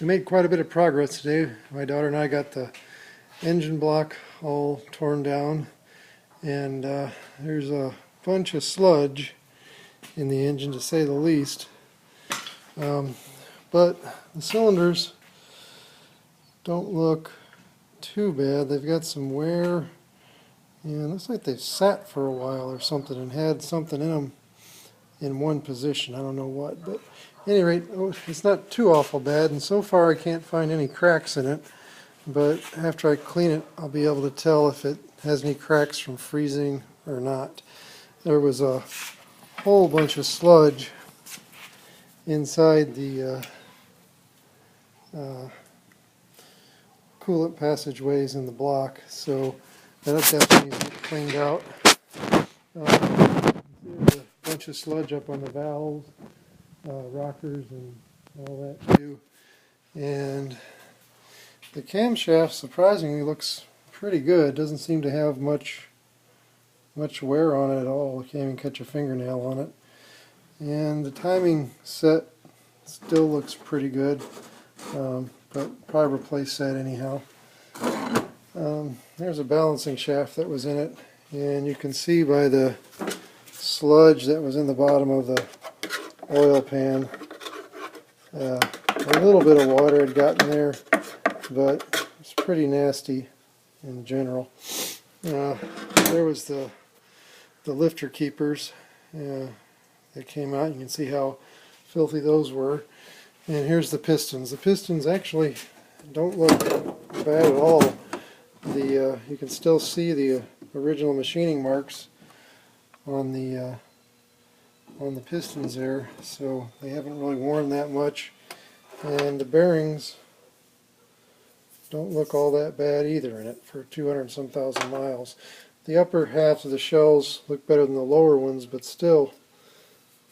We made quite a bit of progress today. My daughter and I got the engine block all torn down, and there's a bunch of sludge in the engine, to say the least. But the cylinders don't look too bad. They've got some wear, and it looks like they've sat for a while or something and had something in them in one position. I don't know what, but at any rate, it's not too awful bad, and so far I can't find any cracks in it. But after I clean it, I'll be able to tell if it has any cracks from freezing or not. There was a whole bunch of sludge inside the coolant passageways in the block, so that definitely needs to get cleaned out. There's a bunch of sludge up on the valves, rockers, and all that too. And the camshaft surprisingly looks pretty good. Doesn't seem to have much wear on it at all. You can't even catch a fingernail on it. And the timing set still looks pretty good, but probably replace that anyhow. There's a balancing shaft that was in it, and you can see by the sludge that was in the bottom of the oil pan, a little bit of water had gotten there, but it's pretty nasty in general. There was the lifter keepers that came out. You can see how filthy those were. And here's the pistons. The pistons actually don't look bad at all. You can still see the original machining marks on the pistons there, so they haven't really worn that much. And the bearings don't look all that bad either in it for 200 and some thousand miles. The upper halves of the shells look better than the lower ones, but still,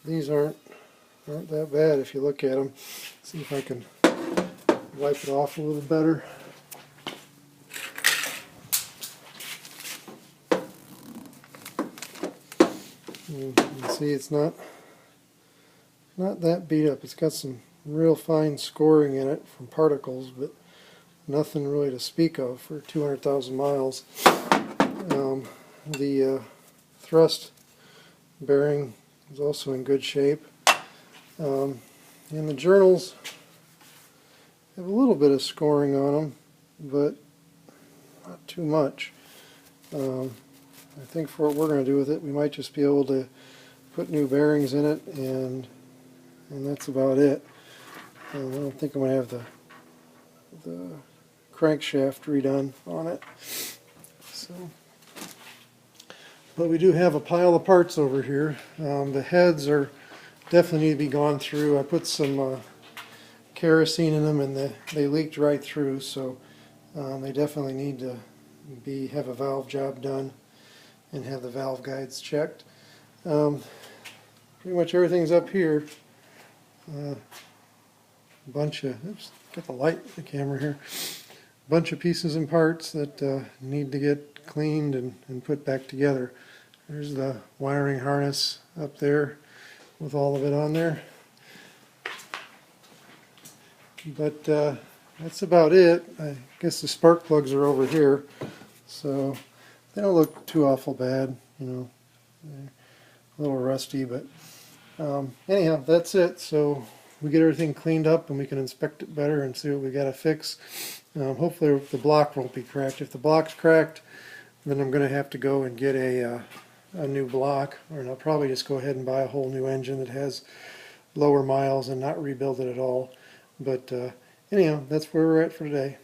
these aren't that bad if you look at them. See if I can wipe it off a little better. You can see it's not that beat up. It's got some real fine scoring in it from particles, but nothing really to speak of for 200,000 miles. The thrust bearing is also in good shape. And the journals have a little bit of scoring on them, but not too much. I think for what we're going to do with it, we might just be able to put new bearings in it, and that's about it. I don't think I'm going to have the crankshaft redone on it. So, but we do have a pile of parts over here. The heads are definitely need to be gone through. I put some kerosene in them, and they leaked right through, so they definitely need to have a valve job done and have the valve guides checked. Pretty much everything's up here. Bunch of, oops, get the light in the camera here. Bunch of pieces and parts that need to get cleaned and put back together. There's the wiring harness up there with all of it on there. But that's about it. I guess the spark plugs are over here, so they don't look too awful bad. You know, they're a little rusty, but anyhow, that's it. So we get everything cleaned up and we can inspect it better and see what we got to fix. Hopefully the block won't be cracked. If the block's cracked, then I'm going to have to go and get a new block, or I'll probably just go ahead and buy a whole new engine that has lower miles and not rebuild it at all. But anyhow, that's where we're at for today.